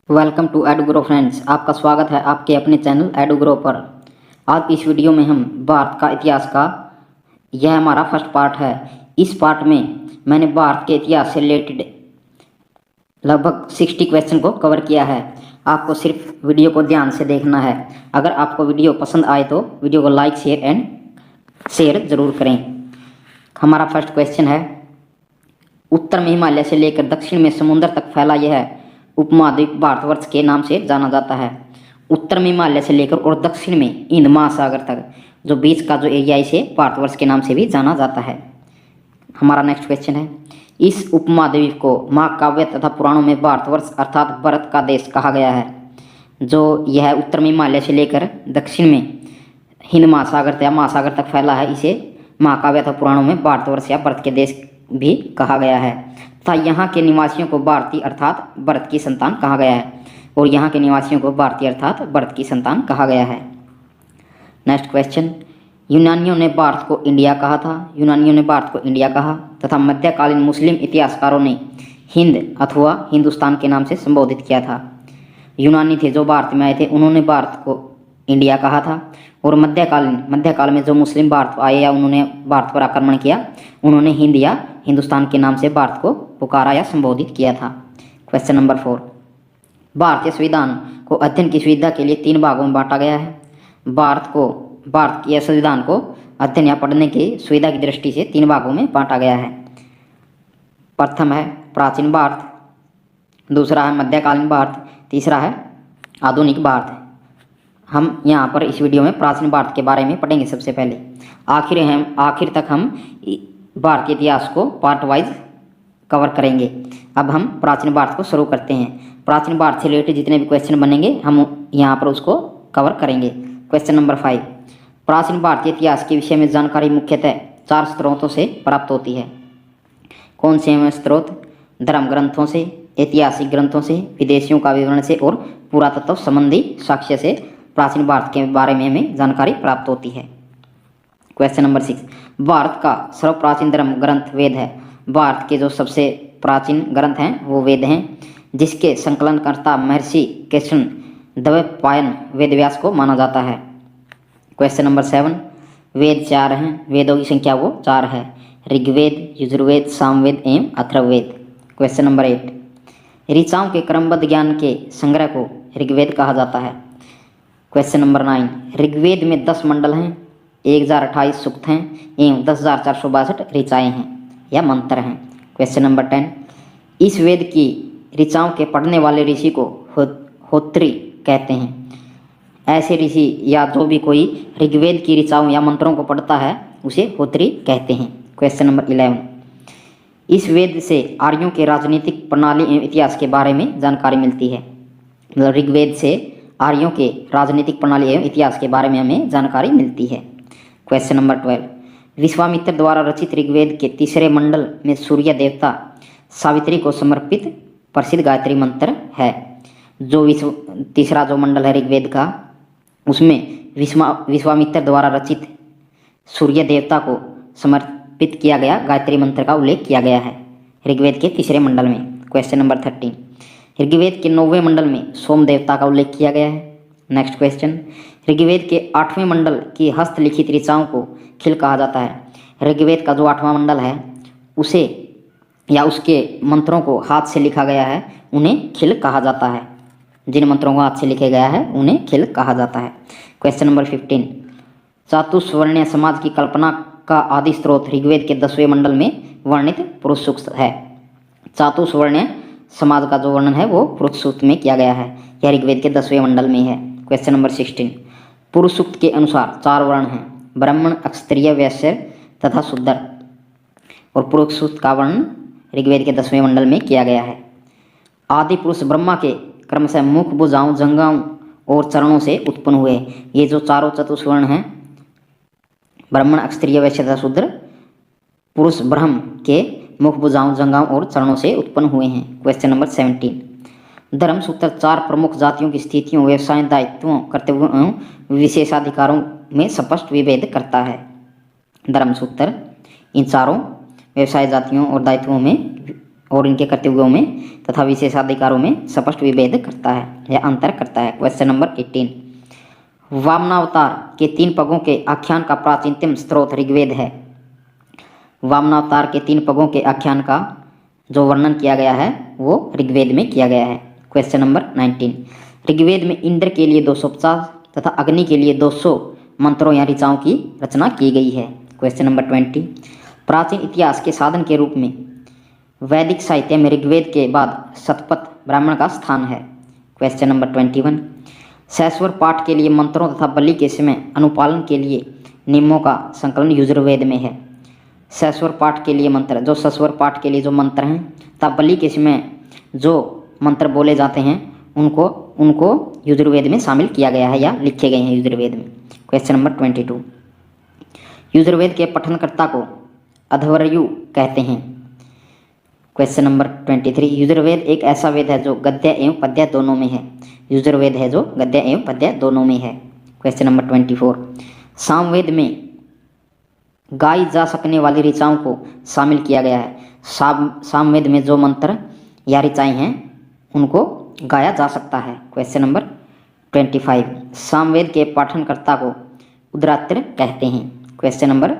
Welcome to एडुग्रो friends. आपका स्वागत है आपके अपने चैनल एडुग्रो पर। आज इस वीडियो में हम भारत का इतिहास का यह हमारा फर्स्ट पार्ट है। इस पार्ट में मैंने भारत के इतिहास से रिलेटेड लगभग 60 क्वेश्चन को कवर किया है। आपको सिर्फ वीडियो को ध्यान से देखना है। अगर आपको वीडियो पसंद आए तो वीडियो को लाइक शेयर ज़रूर करें। हमारा फर्स्ट क्वेश्चन है, उत्तर में हिमालय से लेकर दक्षिण में समुद्र तक फैला यह उपमहाद्वीप भारतवर्ष के नाम से जाना जाता है। उत्तर में हिमालय से लेकर और दक्षिण में हिंद महासागर तक जो बीच का जो एरिया, इसे भारतवर्ष के नाम से भी जाना जाता है। हमारा नेक्स्ट क्वेश्चन है, इस उपमहाद्वीप को महाकाव्य तथा पुराणों में भारतवर्ष अर्थात भारत का देश कहा गया है। जो यह उत्तर में हिमालय से लेकर दक्षिण में हिंद महासागर या महासागर तक फैला है, इसे महाकाव्य तथा पुराणों में भारतवर्ष या भारत के देश भी कहा गया है तथा यहाँ के निवासियों को भारतीय अर्थात भारत की संतान कहा गया है। और यहाँ के निवासियों को भारतीय अर्थात भारत की संतान कहा गया है। नेक्स्ट क्वेश्चन, यूनानियों ने भारत को इंडिया कहा था। यूनानियों ने भारत को इंडिया कहा तथा मध्यकालीन मुस्लिम इतिहासकारों ने हिंद अथवा हिंदुस्तान के नाम से संबोधित किया था। यूनानी थे जो भारत में आए थे, उन्होंने भारत को इंडिया कहा था। और मध्यकाल में जो मुस्लिम भारत आए या उन्होंने भारत पर आक्रमण किया, उन्होंने हिंद या हिंदुस्तान के नाम से भारत को पुकारा या संबोधित किया था। क्वेश्चन नंबर 4, भारतीय संविधान को अध्ययन की सुविधा के लिए 3 भागों में बांटा गया है। भारत के संविधान को अध्ययन या पढ़ने की सुविधा की दृष्टि से 3 भागों में बांटा गया है। प्रथम है प्राचीन भारत, दूसरा है मध्यकालीन भारत, तीसरा है आधुनिक भारत। हम यहाँ पर इस वीडियो में प्राचीन भारत के बारे में पढ़ेंगे सबसे पहले। आखिर तक हम भारत के इतिहास को पार्ट वाइज कवर करेंगे। अब हम प्राचीन भारत को शुरू करते हैं। प्राचीन भारत से रिलेटेड जितने भी क्वेश्चन बनेंगे हम यहाँ पर उसको कवर करेंगे। क्वेश्चन नंबर 5, प्राचीन भारतीय इतिहास के विषय में जानकारी मुख्यतः 4 स्रोतों से प्राप्त होती है। कौन से हैं स्रोत? धर्म ग्रंथों से, ऐतिहासिक ग्रंथों से, विदेशियों का विवरण से और पुरातत्व संबंधी साक्ष्य से प्राचीन भारत के बारे में हमें जानकारी प्राप्त होती है। क्वेश्चन नंबर 6, भारत का सर्वप्राचीन धर्म ग्रंथ वेद है। भारत के जो सबसे प्राचीन ग्रंथ हैं वो वेद हैं, जिसके संकलनकर्ता महर्षि कृष्ण द्वैपायन वेदव्यास को माना जाता है। क्वेश्चन नंबर 7, वेद 4 हैं, वेदों की संख्या वो 4 है, ऋग्वेद, यजुर्वेद, सामवेद एवं अथर्ववेद। क्वेश्चन नंबर 8, ऋचाओं के क्रमबद्ध ज्ञान के संग्रह को ऋग्वेद कहा जाता है। क्वेश्चन नंबर 9, ऋग्वेद में 10 मंडल हैं, 1028 सूक्त हैं एवं 10,462 ऋचाएँ हैं या मंत्र हैं। क्वेश्चन नंबर 10, इस वेद की ऋचाओं के पढ़ने वाले ऋषि को होत्री कहते हैं। ऐसे ऋषि या जो भी कोई ऋग्वेद की ऋचाओं या मंत्रों को पढ़ता है उसे होत्री कहते हैं। क्वेश्चन नंबर 11, इस वेद से आर्यों के राजनीतिक प्रणाली एवं इतिहास के बारे में जानकारी मिलती है। मतलब ऋग्वेद से आर्यों के राजनीतिक प्रणाली एवं इतिहास के बारे में हमें जानकारी मिलती है। क्वेश्चन नंबर 12, विश्वामित्र द्वारा रचित ऋग्वेद के तीसरे मंडल में सूर्य देवता सावित्री को समर्पित प्रसिद्ध गायत्री मंत्र है। जो तीसरा जो मंडल है ऋग्वेद का, उसमें विश्वामित्र द्वारा रचित सूर्य देवता को समर्पित किया गया गायत्री मंत्र का उल्लेख किया गया है ऋग्वेद के तीसरे मंडल में। क्वेश्चन नंबर 13, ऋग्वेद के 9वें मंडल में सोम देवता का उल्लेख किया गया है। नेक्स्ट क्वेश्चन, ऋग्वेद के 8वें मंडल की हस्तलिखित ऋचाओं को खिल कहा जाता है। ऋग्वेद का जो 8वां मंडल है उसे या उसके मंत्रों को हाथ से लिखा गया है, उन्हें खिल कहा जाता है। जिन मंत्रों को हाथ से लिखे गया है उन्हें खिल कहा जाता है। क्वेश्चन नंबर 15, चातुर्वर्ण्य समाज की कल्पना का आदि स्रोत ऋग्वेद के 10वें मंडल में वर्णित पुरुष सूक्त है। चातुर्वर्ण्य समाज का जो वर्णन है वो पुरुष सूक्त में किया गया है, यह ऋग्वेद के 10वें मंडल में है। क्वेश्चन नंबर 16, पुरुष सूक्त के अनुसार 4 वर्ण हैं, ब्राह्मण, क्षत्रिय, वैश्य तथा शूद्र। और पुरुष सूक्त का वर्णन ऋग्वेद के 10वें मंडल में किया गया है। आदि पुरुष ब्रह्मा के क्रमशः मुख, भुजाओं, जंघाओं और चरणों से उत्पन्न हुए। ये जो चारों चतुष्वर्ण हैं, ब्राह्मण, क्षत्रिय, वैश्य तथा शूद्र, पुरुष ब्रह्म के मुख, भुजाओं, जंघाओं और चरणों से उत्पन्न हुए हैं। क्वेश्चन नंबर 17, धर्मसूत्र 4 प्रमुख जातियों की स्थितियों, व्यवसाय, दायित्वों, कर्तव्यों एवं विशेषाधिकारों में स्पष्ट विभेद करता है। धर्मसूत्र इन चारों व्यवसाय जातियों और दायित्वों में और इनके कर्तव्यों में तथा विशेषाधिकारों में स्पष्ट विभेद करता है या अंतर करता है। क्वेश्चन नंबर 18, वामनावतार के 3 पगों के आख्यान का प्राचीनतम स्रोत ऋग्वेद है। वामनावतार के 3 पगों के आख्यान का जो वर्णन किया गया है वो ऋग्वेद में किया गया है। क्वेश्चन नंबर 19, ऋग्वेद में इंद्र के लिए 250 तथा अग्नि के लिए 200 मंत्रों या ऋचाओं की रचना की गई है। क्वेश्चन नंबर 20, प्राचीन इतिहास के साधन के रूप में वैदिक साहित्य में ऋग्वेद के बाद शतपथ ब्राह्मण का स्थान है। क्वेश्चन नंबर 21, सैस्वर पाठ के लिए मंत्रों तथा बलि के समय अनुपालन के लिए नियमों का संकलन यजुर्वेद में है। सैस्वर पाठ के लिए मंत्र, जो सस्वर पाठ के लिए जो मंत्र हैं तथा बलि के समय जो मंत्र बोले जाते हैं उनको यजुर्वेद में शामिल किया गया है या लिखे गए हैं यजुर्वेद में। क्वेश्चन नंबर 22, यजुर्वेद के पठनकर्ता को अध्वर्यु कहते हैं। क्वेश्चन नंबर 23, यजुर्वेद एक ऐसा वेद है जो गद्य एवं पद्य दोनों में है। यजुर्वेद है जो गद्य एवं पद्य दोनों में है। क्वेश्चन नंबर 24, सामवेद में गाई जा सकने वाली ऋचाओं को शामिल किया गया है। सामवेद में जो मंत्र या ऋचाएँ हैं उनको गाया जा सकता है। क्वेश्चन नंबर 25, सामवेद के पाठनकर्ता को उद्रात्र कहते हैं। क्वेश्चन नंबर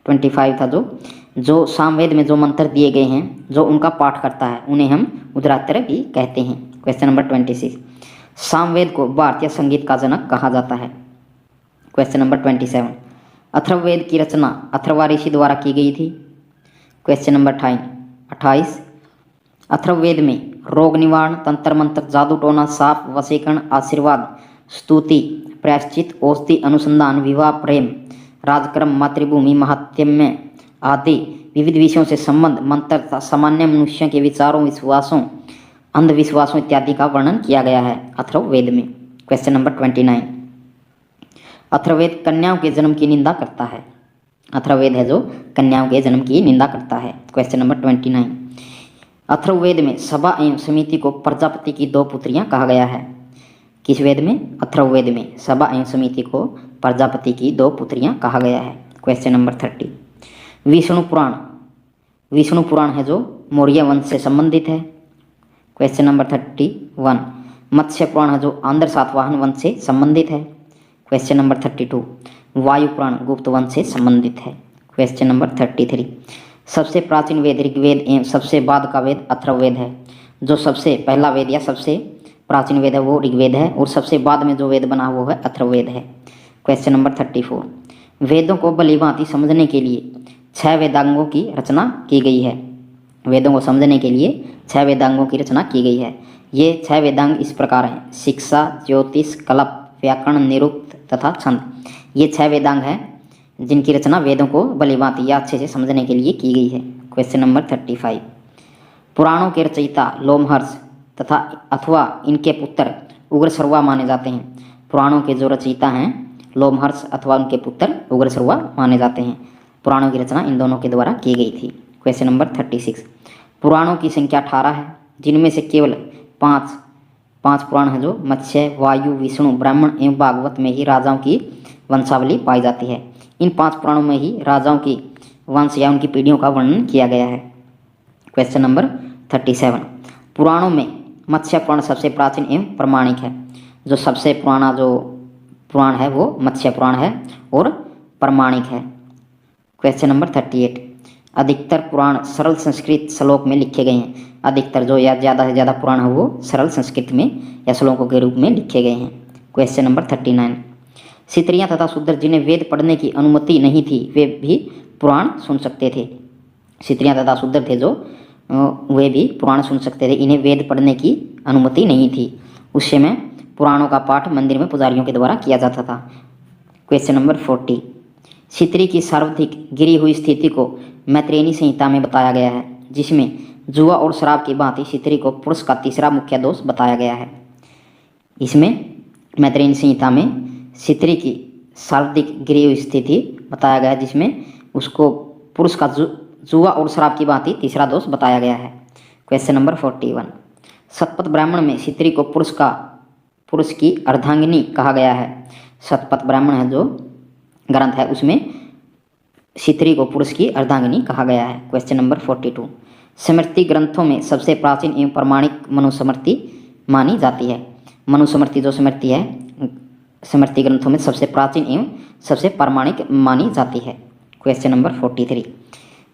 25 था जो सामवेद में जो मंत्र दिए गए हैं जो उनका पाठ करता है उन्हें हम उद्रात्र भी कहते हैं। क्वेश्चन नंबर 26, सामवेद को भारतीय संगीत का जनक कहा जाता है। क्वेश्चन नंबर 27, अथर्ववेद की रचना अथर्वा ऋषि द्वारा की गई थी। क्वेश्चन नंबर 28, अथर्ववेद में रोग निवारण, तंत्र मंत्र, जादू टोना, साप, वशीकरण, आशीर्वाद, स्तुति, प्रायश्चित, औषधि, अनुसंधान, विवाह, प्रेम, राजक्रम, मातृभूमि, महात्म्य आदि विविध विषयों से संबंध, मंत्र तथा सामान्य मनुष्यों के विचारों, विश्वासों, अंधविश्वासों इत्यादि का वर्णन किया गया है अथर्ववेद में। क्वेश्चन नंबर 29, अथर्ववेद कन्याओं के जन्म की निंदा करता है। अथर्ववेद है जो कन्याओं के जन्म की निंदा करता है। क्वेश्चन नंबर 29, अथर्ववेद में सभा एवं समिति को प्रजापति की 2 पुत्रियां कहा गया है। किस वेद में? अथर्ववेद में सभा एवं समिति को प्रजापति की 2 पुत्रियां कहा गया है। क्वेश्चन नंबर 30, विष्णु पुराण है जो मौर्य वंश से संबंधित है। क्वेश्चन नंबर 31, मत्स्य पुराण है जो आंध्र सातवाहन वंश से संबंधित है। क्वेश्चन नंबर 32, वायु पुराण गुप्त वंश से संबंधित है। क्वेश्चन नंबर 33, सबसे प्राचीन वेद ऋग्वेद एवं सबसे बाद का वेद अथर्ववेद है। जो सबसे पहला वेद या सबसे प्राचीन वेद है वो ऋग्वेद है और सबसे बाद में जो वेद बना वो है अथर्ववेद है। क्वेश्चन नंबर 34, वेदों को भलीभांति समझने के लिए 6 वेदांगों की रचना की गई है। वेदों को समझने के लिए 6 वेदांगों की रचना की गई है। ये 6 वेदांग इस प्रकार हैं: शिक्षा, ज्योतिष, कल्प, व्याकरण, निरुक्त तथा छंद। ये 6 वेदांग हैं जिनकी रचना वेदों को भलीभांति या अच्छे से समझने के लिए की गई है। क्वेश्चन नंबर 35, पुराणों के रचयिता लोमहर्ष तथा अथवा इनके पुत्र उग्रश्रवा माने जाते हैं। पुराणों के जो रचयिता हैं लोमहर्ष अथवा उनके पुत्र उग्रश्रवा माने जाते हैं। पुराणों की रचना इन दोनों के द्वारा की गई थी। क्वेश्चन नंबर 36, पुराणों की संख्या 18 है जिनमें से केवल 5 पुराण हैं जो मत्स्य, वायु, विष्णु, ब्राह्मण एवं भागवत में ही राजाओं की वंशावली पाई जाती है। इन 5 पुराणों में ही राजाओं की वंश या उनकी पीढ़ियों का वर्णन किया गया है। क्वेश्चन नंबर 37, पुराणों में मत्स्य पुराण सबसे प्राचीन एवं प्रमाणिक है। जो सबसे पुराना जो पुराण है वो मत्स्य पुराण है और प्रमाणिक है। क्वेश्चन नंबर 38, अधिकतर पुराण सरल संस्कृत श्लोक में लिखे गए हैं। अधिकतर जो या ज़्यादा से ज़्यादा पुराण है वो सरल संस्कृत में या श्लोकों के रूप में लिखे गए हैं। क्वेश्चन नंबर 39, स्त्रियाँ तथा शूद्र जिन्हें वेद पढ़ने की अनुमति नहीं थी वे भी पुराण सुन सकते थे। स्त्रियाँ तथा शूद्र थे जो वे भी पुराण सुन सकते थे। इन्हें वेद पढ़ने की अनुमति नहीं थी। उस समय पुराणों का पाठ मंदिर में पुजारियों के द्वारा किया जाता था। क्वेश्चन नंबर 40, स्त्री की सर्वाधिक गिरी हुई स्थिति को मैत्रेयी संहिता में बताया गया है जिसमें जुआ और शराब की भांति स्त्री को पुरुष का तीसरा मुख्य दोष बताया गया है। इसमें मैत्रेयी संहिता में स्त्री की सर्वाधिक गिरी हुई स्थिति बताया गया है जिसमें उसको पुरुष का जुआ और शराब की भांति तीसरा दोष बताया गया है। क्वेश्चन नंबर 41, शतपथ ब्राह्मण में स्त्री को पुरुष की अर्धांगिनी कहा गया है। शतपथ ब्राह्मण है जो ग्रंथ है उसमें स्त्री को पुरुष की अर्धांगिनी कहा गया है। क्वेश्चन नंबर 42, स्मृति ग्रंथों में सबसे प्राचीन एवं प्रमाणिक मनुस्मृति मानी जाती है। मनुस्मृति जो स्मृति है स्मृति ग्रंथों में सबसे प्राचीन एवं सबसे प्रमाणिक मानी जाती है। Question number 43।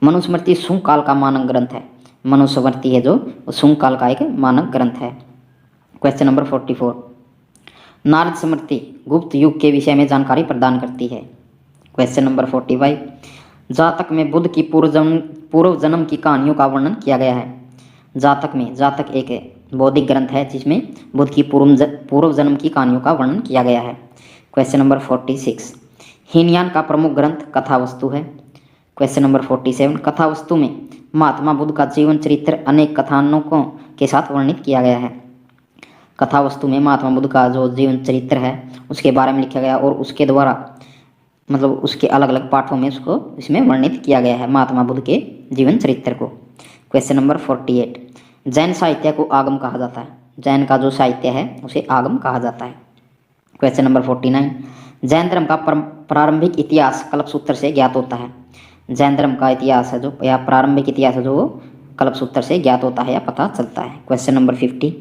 मनुस्मृति शुंग काल का मानक ग्रंथ है। मनुस्मृति है जो शुंग काल का एक मानक ग्रंथ है। Question number 44। नारद स्मृति गुप्त युग के विषय में जानकारी प्रदान करती है। Question number 45। जातक में बुद्ध की पूर्व जन्म की कहानियों का वर्णन किया गया है। जातक एक बौद्धिक ग्रंथ है जिसमें बुद्ध की पूर्व जन्म की कहानियों का वर्णन किया गया है। Question number 46। हीनयान का प्रमुख ग्रंथ कथावस्तु है। Question number 47। कथावस्तु में महात्मा बुद्ध का जीवन चरित्र अनेक कथानकों के साथ वर्णित किया गया है। कथावस्तु में महात्मा बुद्ध का जो जीवन चरित्र है उसके बारे में लिखा गया और उसके द्वारा मतलब उसके अलग अलग पाठों में उसको इसमें वर्णित किया गया है महात्मा बुद्ध के जीवन चरित्र को। Question number 48। जैन साहित्य को आगम कहा जाता है। जैन का जो साहित्य है उसे आगम कहा जाता है। Question number 49। जैन धर्म का प्रारंभिक इतिहास कल्पसूत्र से ज्ञात होता है। जैन धर्म का इतिहास है जो या प्रारंभिक इतिहास है जो वो कल्पसूत्र से ज्ञात होता है या पता चलता है। Question number 50।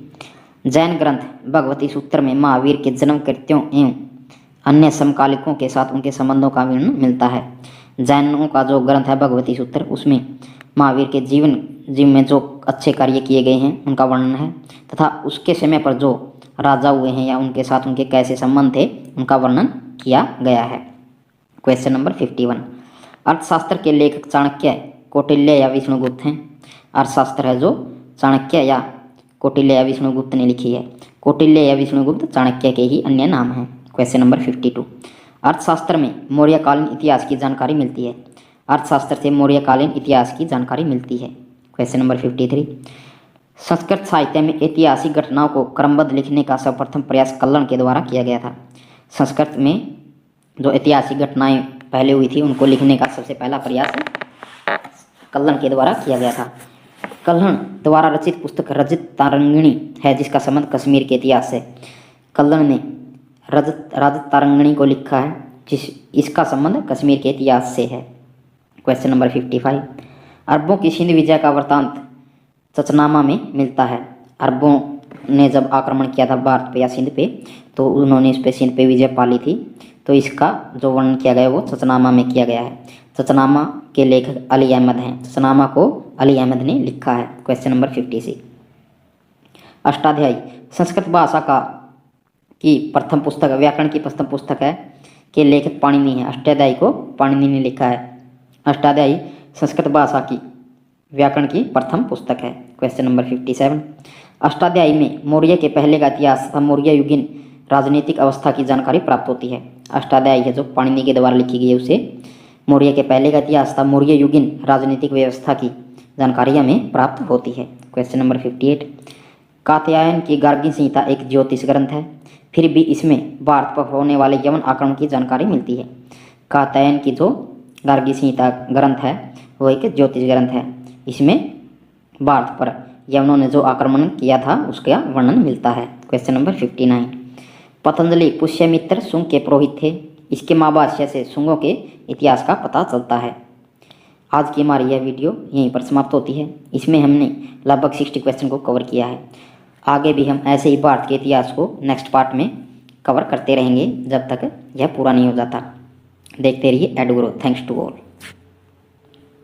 जैन ग्रंथ भगवती सूत्र में महावीर के जन्म कृत्यों एवं अन्य समकालिकों के साथ उनके संबंधों का वर्णन मिलता है। जैनों का जो ग्रंथ है भगवती सूत्र उसमें महावीर के जीवन में जो अच्छे कार्य किए गए हैं उनका वर्णन है तथा उसके समय पर जो राजा हुए हैं या उनके साथ उनके कैसे संबंध थे उनका वर्णन किया गया है। Question number 51। अर्थशास्त्र के लेखक चाणक्य, कौटिल्य या विष्णुगुप्त हैं। अर्थशास्त्र है जो चाणक्य या कौटिल्य या विष्णुगुप्त ने लिखी है। कौटिल्य या विष्णुगुप्त चाणक्य के ही अन्य नाम हैं। Question number 52। अर्थशास्त्र में मौर्यकालीन इतिहास की जानकारी मिलती है। अर्थशास्त्र से मौर्यकालीन इतिहास की जानकारी मिलती है। Question number 53। संस्कृत साहित्य में ऐतिहासिक घटनाओं को क्रमबद्ध लिखने का सर्वप्रथम प्रयास कल्हण के द्वारा किया गया था। संस्कृत में जो ऐतिहासिक घटनाएं पहले हुई थी उनको लिखने का सबसे पहला प्रयास कल्हण के द्वारा किया गया था। कल्हण द्वारा रचित पुस्तक रजत तारंगिणी है जिसका संबंध कश्मीर के इतिहास से। कल्हण ने रजत तारंगिणी को लिखा है इसका संबंध कश्मीर के इतिहास से है। Question number 55। अरबों की सिंध विजय का वृत्तांत चचनामा में मिलता है। अरबों ने जब आक्रमण किया था भारत पे या सिंध पे तो उन्होंने इस पे सिंध पे विजय पाली थी तो इसका जो वर्णन किया गया वो चचनामा में किया गया है। चचनामा के लेखक अली अहमद हैं। चचनामा को अली अहमद ने लिखा है। Question number 56। अष्टाध्यायी संस्कृत भाषा की प्रथम पुस्तक व्याकरण की प्रथम पुस्तक है के लेखक पाणिनि है। अष्टाध्यायी को पाणिनि ने लिखा है। अष्टाध्यायी संस्कृत भाषा की व्याकरण की प्रथम पुस्तक है। Question number 57। अष्टाध्यायी में मौर्य के पहले का इतिहास तथा मौर्य युगीन राजनीतिक अवस्था की जानकारी प्राप्त होती है। अष्टाध्यायी है जो पाणिनि के द्वारा लिखी गई है उसे मौर्य के पहले का इतिहास तथा मौर्य युगीन राजनीतिक व्यवस्था की जानकारी हमें प्राप्त होती है। Question number 58। कात्यायन की गार्गी संहिता एक ज्योतिष ग्रंथ है फिर भी इसमें भारत पर होने वाले यवन आक्रमण की जानकारी मिलती है। कात्यायन की जो गार्गी संहिता ग्रंथ है वो एक ज्योतिष ग्रंथ है। इसमें भारत पर यवनों ने जो आक्रमण किया था उसका वर्णन मिलता है। Question number 59। पतंजलि पुष्यमित्र शुंग के पुरोहित थे। इसके महाभाष्य से शुंगों के इतिहास का पता चलता है। आज की हमारी यह वीडियो यहीं पर समाप्त होती है। इसमें हमने लगभग 60 क्वेश्चन को कवर किया है। आगे भी हम ऐसे ही भारत के इतिहास को नेक्स्ट पार्ट में कवर करते रहेंगे जब तक यह पूरा नहीं हो जाता। देखते रहिए एडुग्रो। Thanks to all.